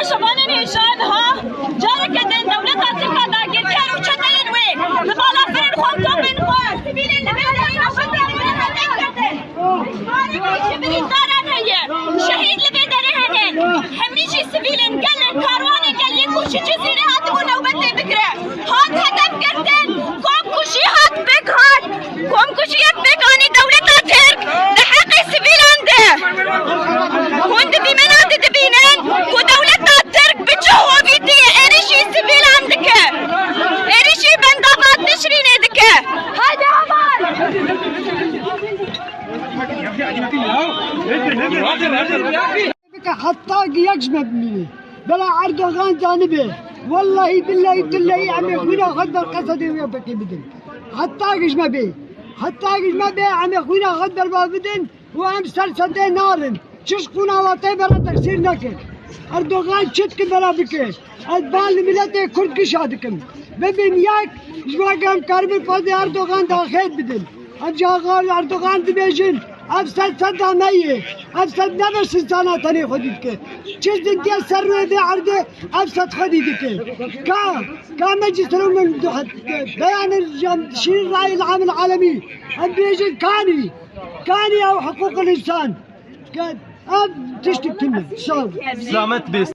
شبان نشانها جارك دين دولتها تقادا قلتها وشتين وين لبالا فرين خوتو بن خوار سبيل اللي بيدين وشتين شبري داران هي شهيد اللي بيدين هنين حميشي سبيل قال كارواني قال لي كوشي جزيرة هاتمو نوبتي بكرة هات هدف قرتين كوم كوشي هات بك هات كوم كوشي هات بك اني دولتها ترك لحقي سبيل عنده هون دبي من عند دبينين ودولتها ترك بجهو بيدي اريشي سبيل عندك اريشي بندافات تشرين يدك هذا عمر حتى يجمد مني بلا اردوغان جانبه والله بالله بالله عم يخونا غدر قصدي ويا بكي بدن حتى يجمد عم يخونا غدر بابدن وام سلسله نار تشقونا وطيب رد تصير نكر اردوغان شتك بلا بكي البال ملتي كرد قشادكم ببين ياك جواقام كاربي فاضي اردوغان داخل بدن اجاغال اردوغان دبيجن افسد صداميه افسد نفس انساناتني خديدك چیز انتیا سر روی به عرضه افسد خديدك كا مجلس الامم بيان شير الراي العام العالمي ام بيجن كاني او حقوق الانسان اب تشتكي ان شاء الله سلامت بس